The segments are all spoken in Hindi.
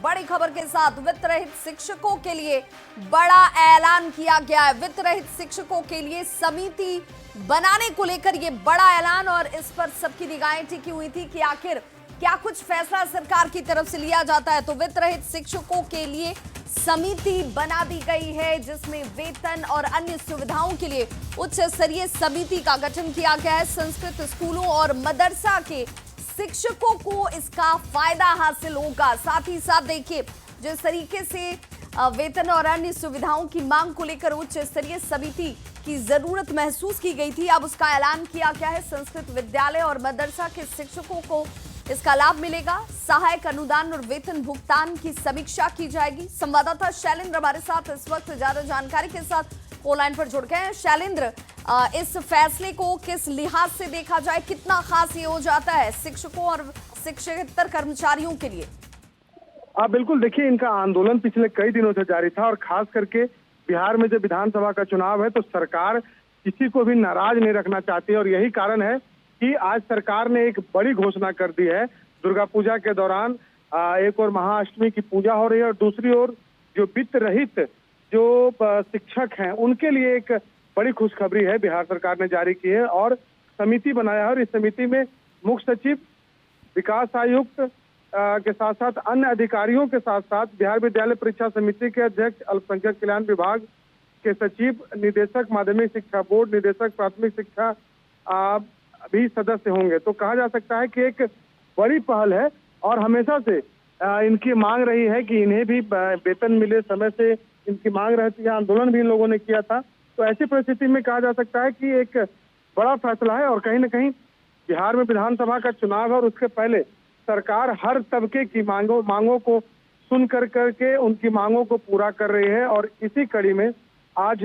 बड़ी खबर के साथ वित्त रहित शिक्षकों के लिए बड़ा ऐलान किया गया है। वित्त रहित शिक्षकों के लिए समिति बनाने को लेकर ये बड़ा ऐलान, और इस पर सबकी निगाहें टिकी हुई थी कि आखिर क्या कुछ फैसला सरकार की तरफ से लिया जाता है। तो वित्त रहित शिक्षकों के लिए समिति बना दी गई है, जिसमें वेतन और अन्य सुविधाओं के लिए उच्च स्तरीय समिति का गठन किया गया है। संस्कृत स्कूलों और मदरसा के शिक्षकों को इसका फायदा हासिल होगा। साथ ही साथ देखिए, जिस तरीके से वेतन और अन्य सुविधाओं की मांग को लेकर उच्च स्तरीय समिति की जरूरत महसूस की गई थी, अब उसका ऐलान किया गया है। संस्कृत विद्यालय और मदरसा के शिक्षकों को इसका लाभ मिलेगा। सहायक अनुदान और वेतन भुगतान की समीक्षा की जाएगी। संवाददाता शैलेंद्र हमारे साथ इस वक्त ज्यादा जानकारी के साथ फोन लाइन पर जुड़ गए हैं। शैलेंद्र, इस फैसले को किस लिहाज से देखा जाए, कितना खास ये हो जाता है शिक्षकों और शिक्षकेतर कर्मचारियों के लिए? बिल्कुल, देखिए, इनका आंदोलन पिछले कई दिनों से जारी था और खास करके बिहार में जब विधानसभा का चुनाव है तो सरकार किसी को भी नाराज नहीं रखना चाहती है, और यही कारण है कि आज सरकार ने एक बड़ी घोषणा कर दी है। दुर्गा पूजा के दौरान एक और महाअष्टमी की पूजा हो रही है, और दूसरी ओर जो वित्त रहित जो शिक्षक हैं उनके लिए एक बड़ी खुशखबरी है बिहार सरकार ने जारी की है, और समिति बनाया है। और इस समिति में मुख्य सचिव, विकास आयुक्त के साथ साथ अन्य अधिकारियों के साथ साथ बिहार विद्यालय परीक्षा समिति के अध्यक्ष, अल्पसंख्यक कल्याण विभाग के सचिव, निदेशक माध्यमिक शिक्षा बोर्ड, निदेशक प्राथमिक शिक्षा भी सदस्य होंगे। तो कहा जा सकता है कि एक बड़ी पहल है, और हमेशा से इनकी मांग रही है कि इन्हें भी वेतन मिले, समय से इनकी मांग रहती है। आंदोलन भी इन लोगों ने किया था। तो ऐसी परिस्थिति में कहा जा सकता है कि एक बड़ा फैसला है, और कहीं न कहीं बिहार में विधानसभा का चुनाव है और उसके पहले सरकार हर तबके की मांगों को सुन करके उनकी मांगों को पूरा कर रही है। और इसी कड़ी में आज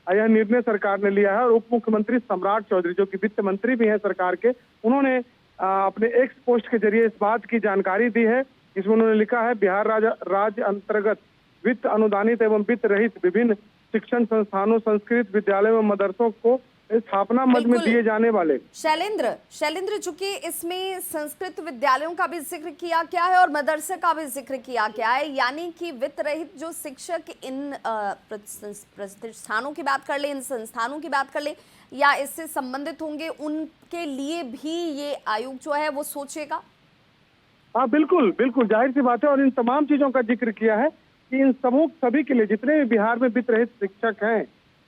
यह निर्णय सरकार ने लिया है, और उप मुख्यमंत्री सम्राट चौधरी, जो कि वित्त मंत्री भी हैं सरकार के, उन्होंने अपने एक्स पोस्ट के जरिए इस बात की जानकारी दी है। इसमें उन्होंने लिखा है, बिहार राज्य अंतर्गत वित्त अनुदानित एवं वित्त रहित विभिन्न शिक्षण संस्थानों, संस्कृत विद्यालयों एवं मदरसों को स्थापना मद में दिए जाने वाले। शैलेंद्र, चूंकि इसमें संस्कृत विद्यालयों का भी जिक्र किया गया है और मदरसे का भी जिक्र किया गया है, यानी कि वित्त रहित जो शिक्षक इन प्रतिष्ठानों की बात कर ले, इन संस्थानों की बात कर ले, या इससे संबंधित होंगे, उनके लिए भी ये आयोग जो है वो सोचेगा? बिल्कुल, जाहिर सी बात है। और इन तमाम चीजों का जिक्र किया है कि इन सभी के लिए, जितने भी बिहार में वित्त रहित शिक्षक हैं,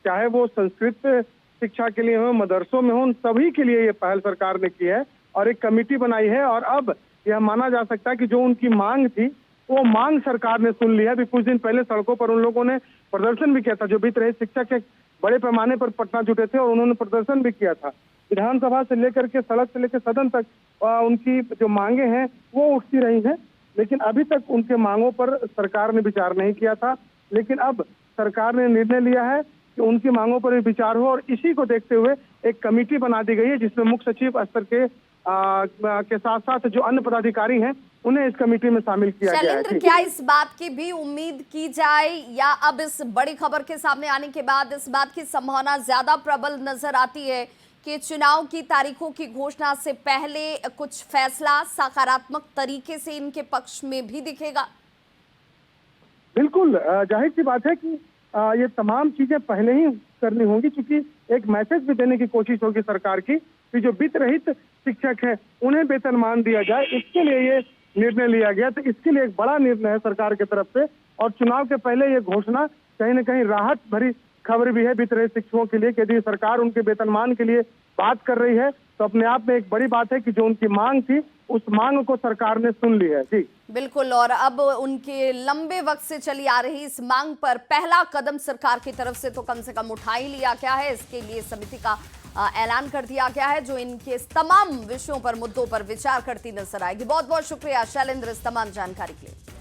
चाहे वो संस्कृत शिक्षा के लिए हो, मदरसों में हो, उन सभी के लिए ये पहल सरकार ने की है और एक कमेटी बनाई है। और अब यह माना जा सकता है कि जो उनकी मांग थी वो मांग सरकार ने सुन लिया। अभी कुछ दिन पहले सड़कों पर उन लोगों ने प्रदर्शन भी किया था। जो वित्त रहित शिक्षक एक बड़े पैमाने पर पटना जुटे थे और उन्होंने प्रदर्शन भी किया था। विधानसभा से लेकर के सड़क से लेकर सदन तक उनकी जो मांगे हैं वो उठती रही हैं, लेकिन अभी तक उनके मांगों पर सरकार ने विचार नहीं किया था। लेकिन अब सरकार ने निर्णय लिया है कि उनकी मांगों पर भी विचार हो, और इसी को देखते हुए एक कमेटी बना दी गई है, जिसमें मुख्य सचिव स्तर के साथ साथ जो अन्य पदाधिकारी हैं उन्हें इस कमेटी में शामिल किया गया है। क्या इस बात की भी उम्मीद की जाए, या अब इस बड़ी खबर के सामने आने के बाद इस बात की संभावना ज्यादा प्रबल नजर आती है कि चुनाव की तारीखों की घोषणा से पहले कुछ फैसला सकारात्मक तरीके से इनके पक्ष में भी दिखेगा? बिल्कुल, जाहिर सी बात है कि ये तमाम चीजें पहले ही करनी होंगी, क्योंकि एक मैसेज भी देने की कोशिश होगी सरकार की कि जो वित्त रहित शिक्षक हैं उन्हें वेतनमान दिया जाए। इसके लिए ये निर्णय लिया गया। तो इसके लिए एक बड़ा निर्णय है सरकार की तरफ से, और चुनाव के पहले ये घोषणा कहीं न कहीं राहत भरी खबर भी है वित्त रहित शिक्षकों के लिए, कि यदि सरकार उनके वेतनमान के लिए बात कर रही है तो अपने आप में एक बड़ी बात है कि जो उनकी मांग थी उस मांग को सरकार ने सुन ली है। जी बिल्कुल, और अब उनके लंबे वक्त से चली आ रही इस मांग पर पहला कदम सरकार की तरफ से तो कम से कम उठा ही लिया गया है। इसके लिए समिति का ऐलान कर दिया गया है, जो इनके तमाम विषयों पर, मुद्दों पर विचार करती नजर आएगी। बहुत बहुत शुक्रिया शैलेंद्र इस तमाम जानकारी के लिए।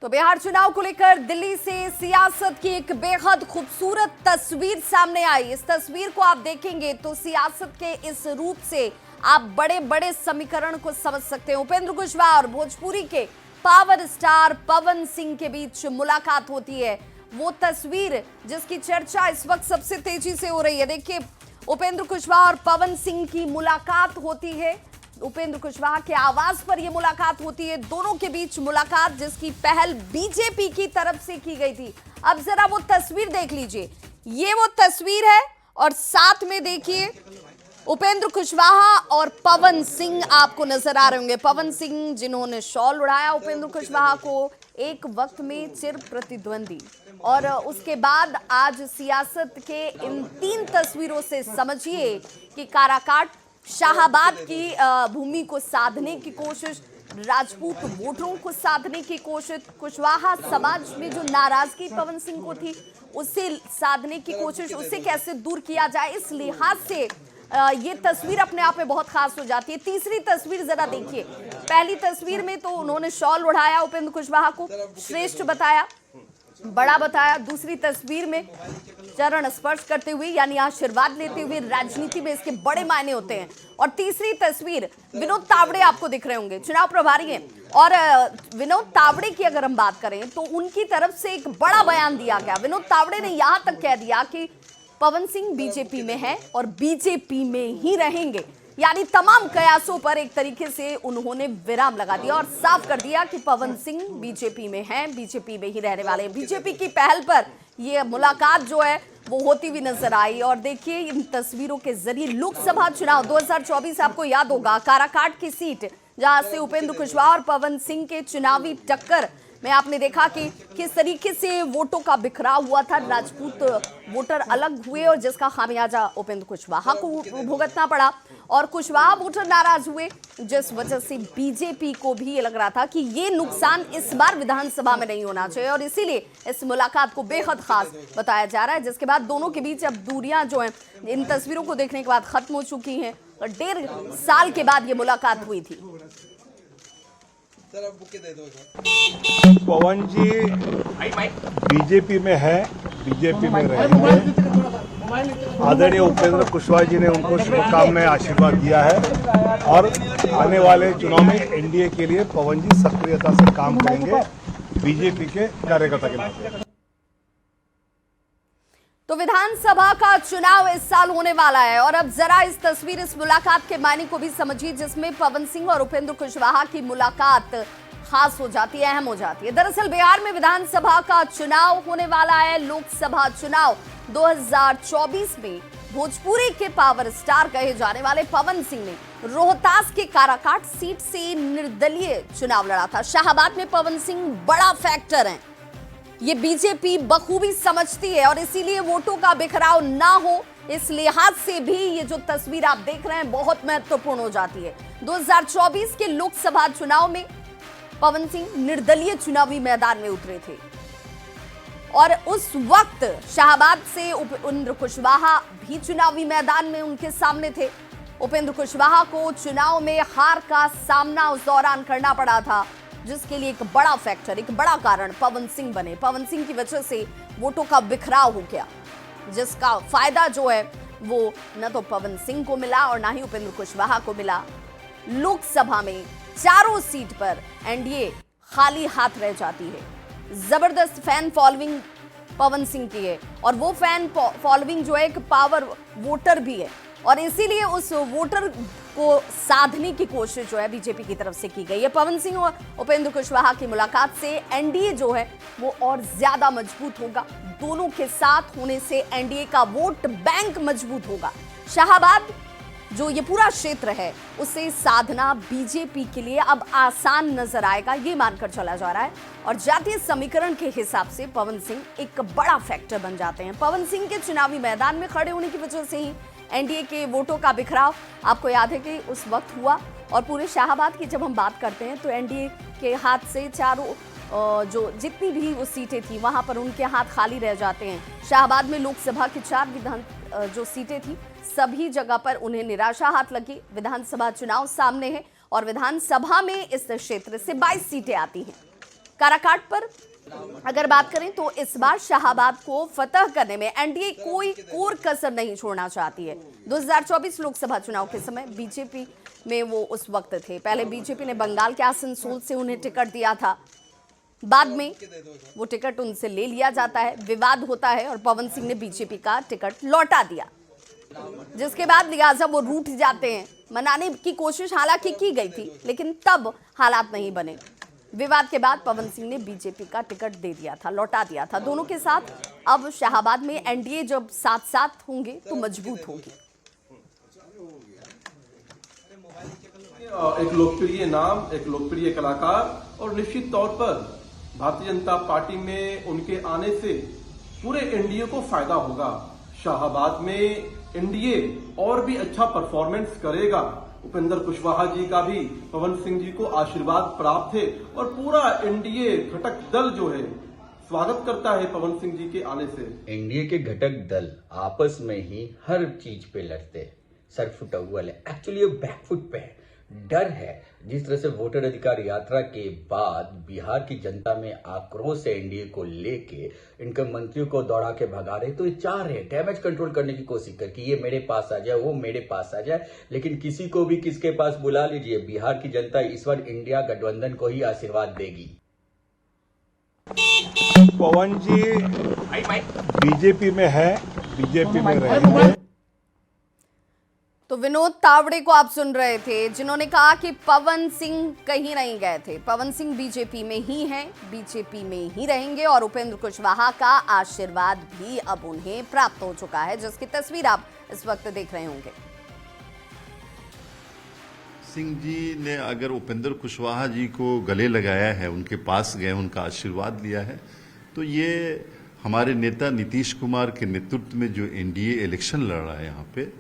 तो बिहार चुनाव को लेकर दिल्ली से सियासत की एक बेहद खूबसूरत तस्वीर सामने आई। इस तस्वीर को आप देखेंगे तो सियासत के इस रूप से आप बड़े बड़े समीकरण को समझ सकते हैं। उपेंद्र कुशवाहा और भोजपुरी के पावर स्टार पवन सिंह के बीच मुलाकात होती है। वो तस्वीर जिसकी चर्चा इस वक्त सबसे तेजी से हो रही है। देखिए, उपेंद्र कुशवाहा और पवन सिंह की मुलाकात होती है उपेंद्र कुशवाहा के आवास पर यह मुलाकात होती है। दोनों के बीच मुलाकात जिसकी पहल बीजेपी की तरफ से की गई थी। अब जरा वो तस्वीर देख लीजिए, ये वो तस्वीर है और साथ में देखिए उपेंद्र कुशवाहा और पवन सिंह आपको नजर आ रहे होंगे। पवन सिंह जिन्होंने शॉल उड़ाया उपेंद्र कुशवाहा को, एक वक्त में चिर प्रतिद्वंदी, और उसके बाद आज सियासत के इन 3 तस्वीरों से समझिए कि काराकाट शाहाबाद की भूमि को साधने की कोशिश, राजपूत वोटरों को साधने की कोशिश, कुशवाहा समाज में जो नाराजगी पवन सिंह को थी उसे साधने की कोशिश, उसे कैसे दूर किया जाए, इस लिहाज से ये तस्वीर अपने आप में बहुत खास हो जाती है। तीसरी तस्वीर जरा देखिए, पहली तस्वीर में तो उन्होंने शॉल उड़ाया, उपेंद्र कुशवाहा को श्रेष्ठ बताया, बड़ा बताया। दूसरी तस्वीर में चरण स्पर्श करते हुए यानी आशीर्वाद लेते हुए, राजनीति में इसके बड़े मायने होते हैं। और तीसरी तस्वीर विनोद तावड़े आपको दिख रहे होंगे, चुनाव प्रभारी हैं, और विनोद तावड़े की अगर हम बात करें तो उनकी तरफ से एक बड़ा बयान दिया गया। विनोद तावड़े ने यहां तक कह दिया कि पवन सिंह बीजेपी में है और बीजेपी में ही रहेंगे, यानी तमाम कयासों पर एक तरीके से उन्होंने विराम लगा दिया और साफ कर दिया कि पवन सिंह बीजेपी में हैं, बीजेपी में ही रहने वाले हैं। बीजेपी की पहल पर यह मुलाकात जो है वो होती हुई नजर आई। और देखिए इन तस्वीरों के जरिए लोकसभा चुनाव 2024 आपको याद होगा, काराकाट की सीट जहां से उपेंद्र कुशवाहा और पवन सिंह के चुनावी टक्कर में आपने देखा कि किस तरीके से वोटों का बिखराव हुआ था, राजपूत वोटर अलग हुए और जिसका खामियाजा उपेंद्र कुशवाहा को भुगतना पड़ा, और कुशवाहा वोटर नाराज हुए जिस वजह से बीजेपी को भी ये लग रहा था कि ये नुकसान इस बार विधानसभा में नहीं होना चाहिए, और इसीलिए इस मुलाकात को बेहद खास बताया जा रहा है। जिसके बाद दोनों के बीच अब दूरियां जो हैं इन तस्वीरों को देखने के बाद खत्म हो चुकी हैं और 1.5 साल के बाद ये मुलाकात हुई थी। पवन जी बीजेपी में है, बीजेपी में रहेंगे। आदरणीय उपेंद्र कुशवाहा जी ने उनको शुभकामनाएं आशीर्वाद दिया है और आने वाले चुनाव में एनडीए के लिए पवन जी सक्रियता से काम करेंगे बीजेपी के कार्यकर्ता के नाते। तो विधानसभा का चुनाव इस साल होने वाला है और अब जरा इस तस्वीर, इस मुलाकात के मायने को भी समझिए जिसमें पवन सिंह और उपेंद्र कुशवाहा की मुलाकात खास हो जाती है, अहम हो जाती है। दरअसल बिहार में विधानसभा का चुनाव होने वाला है। लोकसभा चुनाव 2024 में भोजपुरी के पावर स्टार कहे जाने वाले पवन सिंह ने रोहतास के काराकाट सीट से निर्दलीय चुनाव लड़ा था। शाहाबाद में पवन सिंह बड़ा फैक्टर है, ये बीजेपी बखूबी समझती है और इसीलिए वोटों का बिखराव ना हो इस लिहाज से भी ये जो तस्वीर आप देख रहे हैं बहुत महत्वपूर्ण हो जाती है। 2024 के लोकसभा चुनाव में पवन सिंह निर्दलीय चुनावी मैदान में उतरे थे और उस वक्त शाहाबाद से उपेंद्र कुशवाहा भी चुनावी मैदान में उनके सामने थे। उपेंद्र कुशवाहा को चुनाव में हार का सामना उस दौरान करना पड़ा था, जिसके लिए एक बड़ा फैक्टर, एक बड़ा कारण पवन सिंह बने। पवन सिंह की वजह से वोटों का बिखराव हो गया, जिसका फायदा जो है वो न तो पवन सिंह को मिला और ना ही उपेंद्र कुशवाहा को मिला। लोकसभा में चारों सीट पर एनडीए खाली हाथ रह जाती है। जबरदस्त फैन फॉलोइंग पवन सिंह की है और वो फैन फॉलोइंग जो है एक पावर वोटर भी है और इसीलिए उस वोटर को साधने की कोशिश जो है बीजेपी की तरफ से की गई है। पवन सिंह और उपेंद्र कुशवाहा की मुलाकात से एनडीए जो है वो और ज्यादा मजबूत होगा। दोनों के साथ होने से एनडीए का वोट बैंक मजबूत होगा। शाहाबाद जो ये पूरा क्षेत्र है उसे साधना बीजेपी के लिए अब आसान नजर आएगा, ये मानकर चला जा रहा है और जातीय समीकरण के हिसाब से पवन सिंह एक बड़ा फैक्टर बन जाते हैं। पवन सिंह के चुनावी मैदान में खड़े होने की वजह से ही एनडीए के वोटों का बिखराव आपको याद है कि उस वक्त हुआ और पूरे शाहाबाद की जब हम बात करते हैं तो एनडीए के हाथ से चारों जो जितनी भी वो सीटें थी वहां पर उनके हाथ खाली रह जाते हैं। शाहाबाद में लोकसभा की 4 विधान जो सीटें थी सभी जगह पर उन्हें निराशा हाथ लगी। विधानसभा चुनाव सामने है और विधानसभा में इस क्षेत्र से 22 सीटें आती हैं। काराकाट पर अगर बात करें तो इस बार शाहाबाद को फतह करने में एनडीए कोई कोर कसर नहीं छोड़ना चाहती है। 2024 लोकसभा चुनाव के समय बीजेपी में वो उस वक्त थे। पहले बीजेपी ने बंगाल के आसनसोल से उन्हें टिकट दिया था, बाद में वो टिकट उनसे ले लिया जाता है, विवाद होता है और पवन सिंह ने बीजेपी का टिकट लौटा दिया, जिसके बाद लिहाजा वो रूठ जाते हैं। मनाने की कोशिश हालांकि की गई थी, लेकिन तब हालात नहीं बने। विवाद के बाद पवन सिंह ने बीजेपी का टिकट दे दिया था, लौटा दिया था दोनों के साथ। अब शाहाबाद में एनडीए जब साथ साथ होंगे तो मजबूत होगी। एक लोकप्रिय नाम, एक लोकप्रिय कलाकार और निश्चित तौर पर भारतीय जनता पार्टी में उनके आने से पूरे एनडीए को फायदा होगा। शाहाबाद में एनडीए और भी अच्छा परफॉर्मेंस करेगा। उपेंद्र कुशवाहा जी का भी पवन सिंह जी को आशीर्वाद प्राप्त है और पूरा एनडीए घटक दल जो है स्वागत करता है पवन सिंह जी के आने से। एनडीए के घटक दल आपस में ही हर चीज पे लड़ते हैं, सर फुटा हुआ है, एक्चुअली बैकफुट पे है। डर है जिस तरह से वोटर अधिकार यात्रा के बाद बिहार की जनता में आक्रोश है एनडीए को लेके, इनके मंत्रियों को दौड़ा के भगा रहे, तो ये चाह रहे हैं डैमेज कंट्रोल करने की कोशिश कर कि ये मेरे पास आ जाए, वो मेरे पास आ जाए। लेकिन किसी को भी किसके पास बुला लीजिए, बिहार की जनता इस बार इंडिया गठबंधन को ही आशीर्वाद देगी। पवन जी बीजेपी में है, बीजेपी में रहेंगे। तो विनोद तावड़े को आप सुन रहे थे, जिन्होंने कहा कि पवन सिंह कहीं नहीं गए थे, पवन सिंह बीजेपी में ही हैं, बीजेपी में ही रहेंगे और उपेंद्र कुशवाहा का आशीर्वाद भी अब उन्हें प्राप्त हो चुका है, जिसकी तस्वीर आप इस वक्त देख रहे होंगे। सिंह जी ने अगर उपेंद्र कुशवाहा जी को गले लगाया है, उनके पास गए, उनका आशीर्वाद लिया है, तो ये हमारे नेता नीतीश कुमार के नेतृत्व में जो एनडीए इलेक्शन लड़ रहा है यहाँ पे,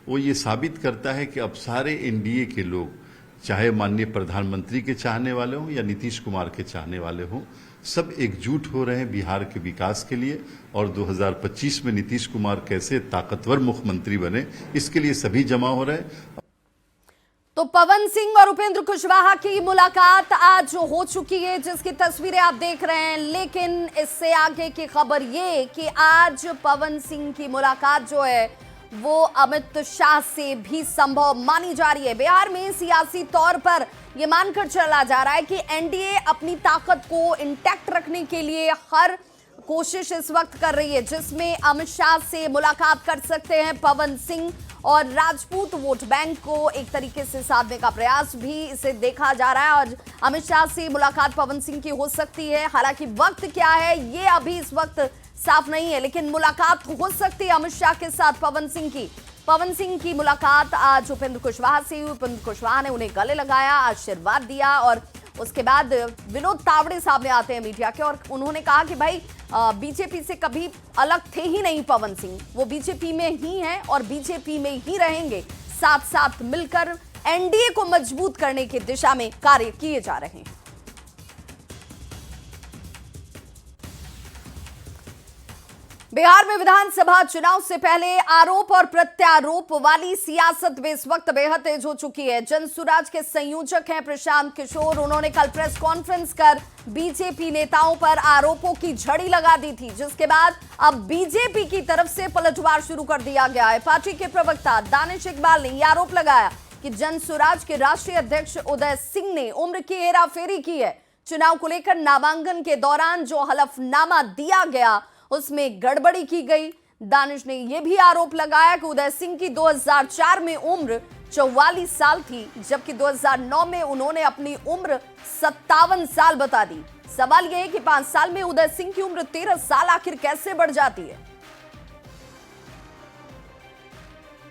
वो ये साबित करता है कि अब सारे एनडीए के लोग, चाहे माननीय प्रधानमंत्री के चाहने वाले हों या नीतीश कुमार के चाहने वाले हों, सब एकजुट हो रहे हैं बिहार के विकास के लिए। और 2025 में नीतीश कुमार कैसे ताकतवर मुख्यमंत्री बने, इसके लिए सभी जमा हो रहे हैं। तो पवन सिंह और उपेंद्र कुशवाहा की मुलाकात आज हो चुकी है, जिसकी तस्वीरें आप देख रहे हैं। लेकिन इससे आगे की खबर ये कि आज पवन सिंह की मुलाकात जो है वो अमित शाह से भी संभव मानी जा रही है। बिहार में सियासी तौर पर यह मानकर चला जा रहा है कि एनडीए अपनी ताकत को इंटैक्ट रखने के लिए हर कोशिश इस वक्त कर रही है, जिसमें अमित शाह से मुलाकात कर सकते हैं पवन सिंह और राजपूत वोट बैंक को एक तरीके से साधने का प्रयास भी इसे देखा जा रहा है। और अमित शाह से मुलाकात पवन सिंह की हो सकती है, हालांकि वक्त क्या है ये अभी इस वक्त साफ नहीं है, लेकिन मुलाकात हो सकती है अमित शाह के साथ पवन सिंह की। पवन सिंह की मुलाकात आज उपेंद्र कुशवाहा से हुई। उपेंद्र कुशवाहा ने उन्हें गले लगाया, आशीर्वाद दिया और उसके बाद विनोद तावड़े सामने आते हैं मीडिया के और उन्होंने कहा कि भाई बीजेपी से कभी अलग थे ही नहीं पवन सिंह, वो बीजेपी में ही हैं और बीजेपी में ही रहेंगे। साथ साथ मिलकर एनडीए को मजबूत करने की दिशा में कार्य किए जा रहे हैं। बिहार में विधानसभा चुनाव से पहले आरोप और प्रत्यारोप वाली सियासत में इस वक्त बेहद तेज हो चुकी है। जनसुराज के संयोजक हैं प्रशांत किशोर। उन्होंने कल प्रेस कॉन्फ्रेंस कर बीजेपी नेताओं पर आरोपों की झड़ी लगा दी थी, जिसके बाद अब बीजेपी की तरफ से पलटवार शुरू कर दिया गया है। पार्टी के प्रवक्ता दानिश इकबाल ने यह आरोप लगाया कि जनसुराज के राष्ट्रीय अध्यक्ष उदय सिंह ने उम्र की हेराफेरी की है। चुनाव को लेकर नामांकन के दौरान जो हलफनामा दिया गया उसमें गड़बड़ी की गई। दानिश ने यह भी आरोप लगाया कि उदय सिंह की 2004 में उम्र 44 साल थी, जबकि 2009 में उन्होंने अपनी उम्र 57 साल बता दी। सवाल यह है कि 5 साल में उदय सिंह की उम्र 13 साल आखिर कैसे बढ़ जाती है।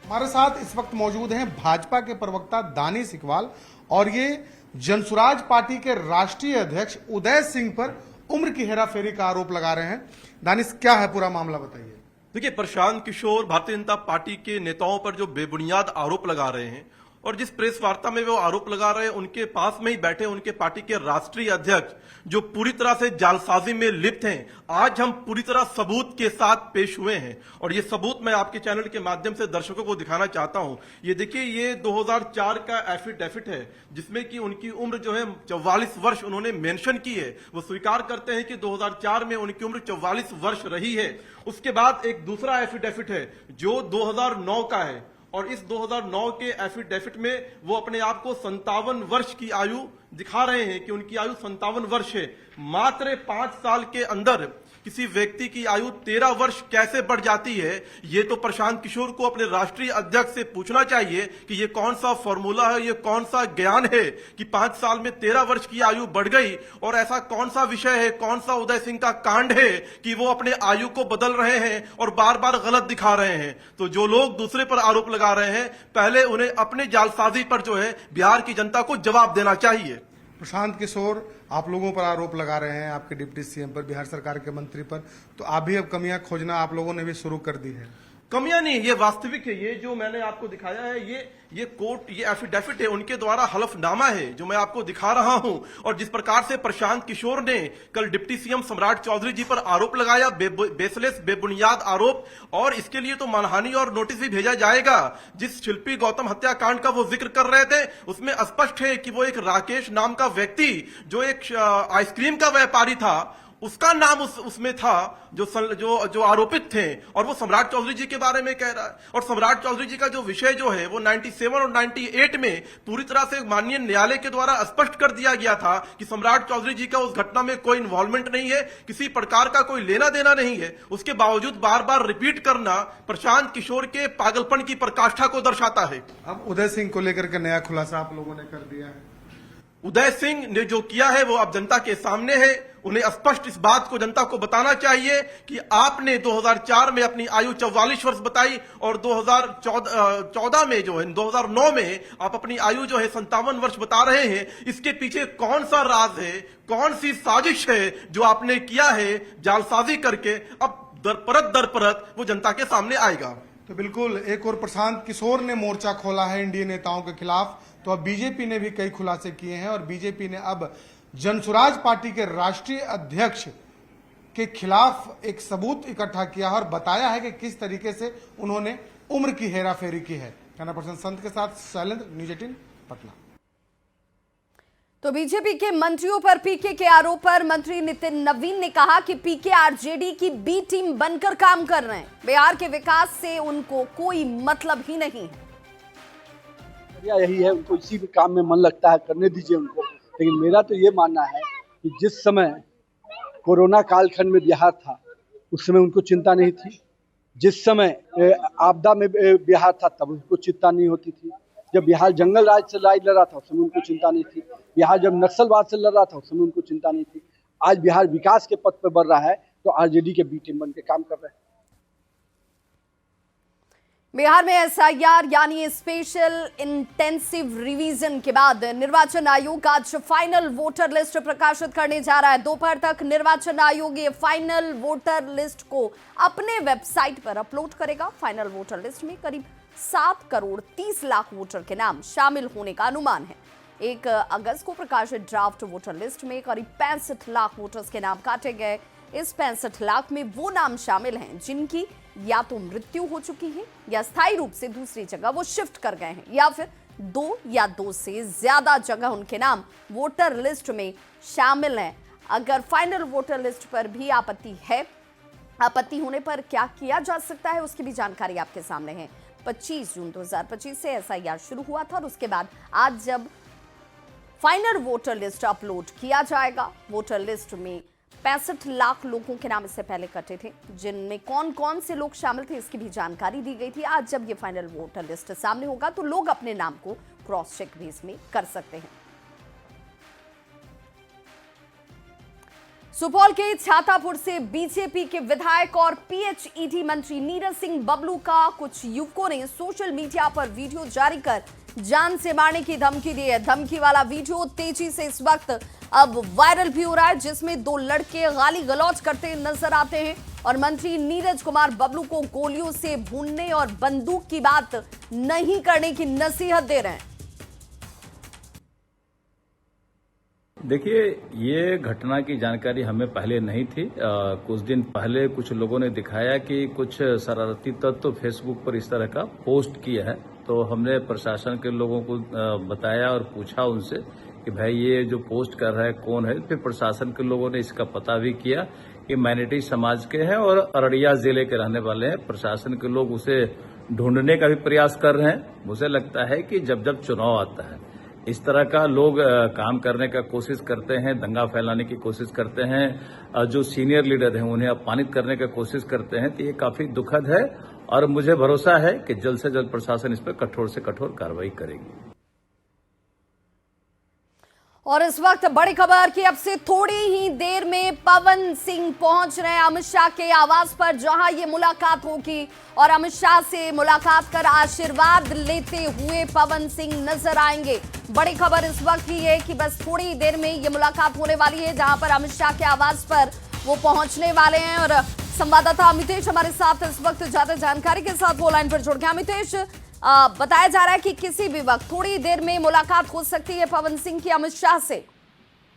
हमारे साथ इस वक्त मौजूद हैं भाजपा के प्रवक्ता दानिश इकबाल और ये जनसुराज पार्टी के राष्ट्रीय अध्यक्ष उदय सिंह पर उम्र की हेराफेरी का आरोप लगा रहे हैं। दानिश, क्या है पूरा मामला, बताइए। देखिए, प्रशांत किशोर भारतीय जनता पार्टी के नेताओं पर जो बेबुनियाद आरोप लगा रहे हैं और जिस प्रेस वार्ता में वो आरोप लगा रहे हैं, उनके पास में ही बैठे उनके पार्टी के राष्ट्रीय अध्यक्ष जो पूरी तरह से जालसाजी में लिप्त हैं, आज हम पूरी तरह सबूत के साथ पेश हुए हैं और ये सबूत मैं आपके चैनल के माध्यम से दर्शकों को दिखाना चाहता हूं। ये देखिए, ये 2004 का एफिडेविट है जिसमें कि उनकी उम्र जो है 44 वर्ष उन्होंने मेंशन की है। वो स्वीकार करते हैं कि 2004 में उनकी उम्र 44 वर्ष रही है। उसके बाद एक दूसरा एफिडेविट है जो 2009 का है और इस 2009 के एफिडेविट में वो अपने आप को 57 वर्ष की आयु दिखा रहे हैं कि उनकी आयु 57 वर्ष है। मात्र 5 साल के अंदर किसी व्यक्ति की आयु 13 वर्ष कैसे बढ़ जाती है, ये तो प्रशांत किशोर को अपने राष्ट्रीय अध्यक्ष से पूछना चाहिए कि ये कौन सा फॉर्मूला है, ये कौन सा ज्ञान है कि 5 साल में 13 वर्ष की आयु बढ़ गई। और ऐसा कौन सा विषय है, कौन सा उदय सिंह का कांड है कि वो अपने आयु को बदल रहे हैं और बार बार गलत दिखा रहे हैं। तो जो लोग दूसरे पर आरोप लगा रहे हैं, पहले उन्हें अपने जालसाजी पर जो है बिहार की जनता को जवाब देना चाहिए। प्रशांत किशोर, आप लोगों पर आरोप लगा रहे हैं, आपके डिप्टी सीएम पर, बिहार सरकार के मंत्री पर, तो आप भी अब कमियां खोजना आप लोगों ने भी शुरू कर दी है। कमियां नहीं, ये वास्तविक है। ये जो मैंने आपको दिखाया है, ये कोर्ट, ये एफिडेविट है, उनके द्वारा हलफनामा है जो मैं आपको दिखा रहा हूं। और जिस प्रकार से प्रशांत किशोर ने कल डिप्टी सीएम सम्राट चौधरी जी पर आरोप लगाया, बेसलेस बेबुनियाद आरोप, और इसके लिए तो मानहानि और नोटिस भी भेजा जाएगा। जिस शिल्पी गौतम हत्याकांड का वो जिक्र कर रहे थे, उसमें स्पष्ट है कि वो एक राकेश नाम का व्यक्ति, जो एक आइसक्रीम का व्यापारी था, उसका नाम उसमें था, जो आरोपित थे, और वो सम्राट चौधरी जी के बारे में कह रहा है। और सम्राट चौधरी जी का जो विषय जो है वो 97 और 98 में पूरी तरह से माननीय न्यायालय के द्वारा स्पष्ट कर दिया गया था कि सम्राट चौधरी जी का उस घटना में कोई इन्वॉल्वमेंट नहीं है, किसी प्रकार का कोई लेना देना नहीं है। उसके बावजूद बार बार रिपीट करना प्रशांत किशोर के पागलपन की पराकाष्ठा को दर्शाता है। अब उदय सिंह को लेकर के नया खुलासा आप लोगों ने कर दिया है। उदय सिंह ने जो किया है वो अब जनता के सामने है। उन्हें स्पष्ट इस बात को जनता को बताना चाहिए कि आपने 2004 में अपनी आयु 44 वर्ष बताई और 2014 में जो है 2009 में आप अपनी आयु जो है 57 वर्ष बता रहे हैं। इसके पीछे कौन सा राज है, कौन सी साजिश है जो आपने किया है जालसाजी करके, अब दर परत वो जनता के सामने आएगा। तो बिल्कुल एक और प्रशांत किशोर ने मोर्चा खोला है एनडीए नेताओं के खिलाफ, तो अब बीजेपी ने भी कई खुलासे किए हैं और बीजेपी ने अब जनसुराज पार्टी के राष्ट्रीय अध्यक्ष के खिलाफ एक सबूत इकट्ठा किया है और बताया है कि किस तरीके से उन्होंने उम्र की हेराफेरी की है। कैमरा पर्सन संत के साथ शैलेंद्र, न्यूज 18 पटना। तो बीजेपी के मंत्रियों पर पीके के आरोप पर मंत्री नितिन नवीन ने कहा कि पीके आरजेडी की बी टीम बनकर काम कर रहे हैं, बिहार के विकास से उनको कोई मतलब ही नहीं है। यही है, उनको इसी भी काम में मन लगता है, करने दीजिए उनको। लेकिन मेरा तो ये मानना है कि जिस समय कोरोना कालखंड में बिहार था उस समय उनको चिंता नहीं थी, जिस समय आपदा में बिहार था तब उनको चिंता नहीं होती थी, जब बिहार जंगल राज से लड़ रहा था उस समय उनको चिंता नहीं थी, बिहार जब नक्सलवाद से लड़ रहा था उस समय उनको चिंता नहीं थी। आज बिहार विकास के पथ पर बढ़ रहा है तो आरजेडी के बी टीम बन के काम कर रहे हैं। बिहार में एसआईआर यानी स्पेशल इंटेंसिव रिवीजन के बाद निर्वाचन आयोग आज फाइनल वोटर लिस्ट प्रकाशित करने जा रहा है। दोपहर तक निर्वाचन आयोग ये फाइनल वोटर लिस्ट को अपने वेबसाइट पर अपलोड करेगा। फाइनल वोटर लिस्ट में करीब 7 करोड़ 30 लाख वोटर के नाम शामिल होने का अनुमान है। 1 अगस्त को प्रकाशित ड्राफ्ट वोटर लिस्ट में करीब 65 लाख वोटर्स के नाम काटे गए। इस 65 लाख में वो नाम शामिल हैं जिनकी या तो मृत्यु हो चुकी है या स्थायी रूप से दूसरी जगह वो शिफ्ट कर गए हैं, या फिर 2 या 2 से ज्यादा जगह उनके नाम वोटर लिस्ट में शामिल हैं। अगर फाइनल वोटर लिस्ट पर भी आपत्ति है, आपत्ति होने पर क्या किया जा सकता है उसकी भी जानकारी आपके सामने है। 25 जून 2025 से एसआईआर शुरू हुआ था और उसके बाद आज जब फाइनल वोटर लिस्ट अपलोड किया जाएगा, वोटर लिस्ट में 65 लाख लोगों के नाम इससे पहले कटे थे, जिनमें कौन कौन से लोग शामिल थे इसकी भी जानकारी दी गई थी। आज जब ये फाइनल वोटर लिस्ट सामने होगा तो लोग अपने नाम को क्रॉस चेक भी इसमें कर सकते हैं। सुपौल के छातापुर से बीजेपी के विधायक और पीएचईडी मंत्री नीरज सिंह बबलू का कुछ युवकों ने सोशल मीडिया पर वीडियो जारी कर जान से मारने की धमकी दी है। धमकी वाला वीडियो तेजी से इस वक्त अब वायरल भी हो रहा है, जिसमें 2 लड़के गाली गलौज करते नजर आते हैं और मंत्री नीरज कुमार बबलू को गोलियों से भूनने और बंदूक की बात नहीं करने की नसीहत दे रहे हैं। देखिए, ये घटना की जानकारी हमें पहले नहीं थी। कुछ दिन पहले कुछ लोगों ने दिखाया कि कुछ शरारती तत्व फेसबुक पर इस तरह का पोस्ट किया है, तो हमने प्रशासन के लोगों को बताया और पूछा उनसे कि भाई ये जो पोस्ट कर रहा है कौन है। फिर प्रशासन के लोगों ने इसका पता भी किया कि माइनॉरिटी समाज के हैं और अररिया जिले के रहने वाले हैं। प्रशासन के लोग उसे ढूंढने का भी प्रयास कर रहे हैं। मुझे लगता है कि जब जब चुनाव आता है, इस तरह का लोग काम करने का कोशिश करते हैं, दंगा फैलाने की कोशिश करते हैं, जो सीनियर लीडर हैं उन्हें अपमानित करने का कोशिश करते हैं, तो ये काफी दुखद है और मुझे भरोसा है कि जल्द से जल्द प्रशासन इस पर कठोर से कठोर कार्रवाई करेगी। और इस वक्त बड़ी खबर कि अब से थोड़ी ही देर में पवन सिंह पहुंच रहे हैं अमित शाह के आवास पर, जहां ये मुलाकात होगी और अमित शाह से मुलाकात कर आशीर्वाद लेते हुए पवन सिंह नजर आएंगे। बड़ी खबर इस वक्त की है कि बस थोड़ी ही देर में ये मुलाकात होने वाली है, जहां पर अमित शाह के आवास पर वो पहुंचने वाले हैं। और संवाददाता अमितेश हमारे साथ इस वक्त ज्यादा जानकारी के साथ वो लाइन पर जुड़ गए। अमितेश, बताया जा रहा है कि किसी भी वक्त थोड़ी देर में मुलाकात हो सकती है पवन सिंह की अमित शाह से।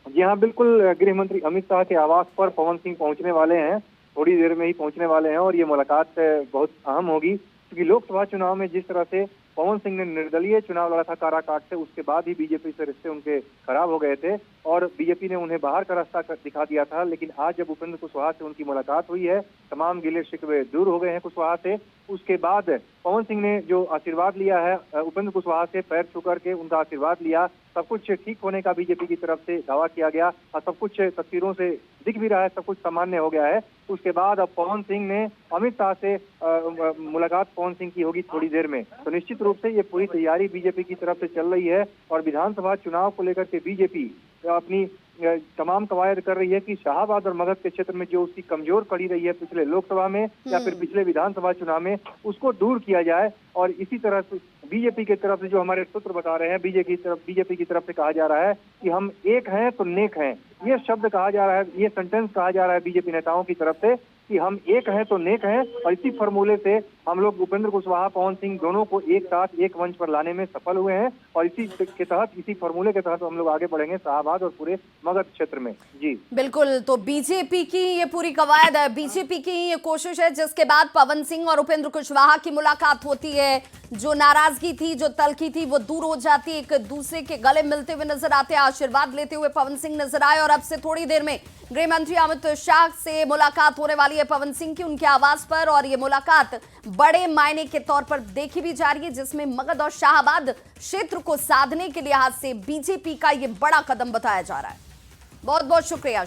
जी हाँ, बिल्कुल। गृह मंत्री अमित शाह के आवास पर पवन सिंह पहुंचने वाले हैं, थोड़ी देर में ही पहुंचने वाले हैं और ये मुलाकात बहुत अहम होगी, क्योंकि लोकसभा चुनाव में जिस तरह से पवन सिंह ने निर्दलीय चुनाव लड़ा था काराकाट से, उसके बाद ही बीजेपी से रिश्ते उनके खराब हो गए थे और बीजेपी ने उन्हें बाहर का रास्ता दिखा दिया था। लेकिन आज जब उपेंद्र कुशवाहा से उनकी मुलाकात हुई है, तमाम गिले शिकवे दूर हो गए हैं कुशवाहा से। उसके बाद पवन सिंह ने जो आशीर्वाद लिया है उपेंद्र कुशवाहा से, पैर छू करके उनका आशीर्वाद लिया। सब कुछ ठीक होने का बीजेपी की तरफ से दावा किया गया और सब कुछ तस्वीरों से दिख भी रहा है, सब कुछ सामान्य हो गया है। उसके बाद अब पवन सिंह ने अमित शाह से मुलाकात पवन सिंह की होगी थोड़ी देर में। तो निश्चित रूप से ये पूरी तैयारी बीजेपी की तरफ से चल रही है और विधानसभा चुनाव को लेकर के बीजेपी अपनी तमाम कवायद कर रही है कि शाहाबाद और मगध के क्षेत्र में जो उसकी कमजोर कड़ी रही है पिछले लोकसभा में या फिर पिछले विधानसभा चुनाव में, उसको दूर किया जाए। और इसी तरह से बीजेपी की तरफ से जो हमारे सूत्र बता रहे हैं, बीजेपी की तरफ से कहा जा रहा है कि हम एक हैं तो नेक हैं। ये शब्द कहा जा रहा है, ये सेंटेंस कहा जा रहा है बीजेपी नेताओं की तरफ से कि हम एक हैं तो नेक हैं। और इसी फॉर्मूले से हम लोग उपेंद्र कुशवाहा पवन सिंह दोनों को एक साथ एक मंच पर लाने में सफल हुए हैं और इसी फॉर्मूले के तहत हम लोग आगे बढ़ेंगे शाहाबाद और पूरे मगध क्षेत्र में। जी बिल्कुल। तो बीजेपी की ये पूरी कवायद है, बीजेपी की ये कोशिश है, जिसके बाद पवन सिंह और उपेंद्र कुशवाहा की मुलाकात होती है। जो नाराजगी थी, जो तलखी थी, वो दूर हो जाती है, एक दूसरे के गले मिलते हुए नजर आते हैं, आशीर्वाद लेते हुए पवन सिंह नजर आए। और अब से थोड़ी देर में गृह मंत्री अमित शाह से मुलाकात होने वाली है पवन सिंह की उनके आवास पर। और ये मुलाकात बड़े मायने के तौर पर देखी भी जा रही है, जिसमें मगध और शाहाबाद क्षेत्र को साधने के लिहाज से बीजेपी का ये बड़ा कदम बताया जा रहा है। बहुत बहुत शुक्रिया।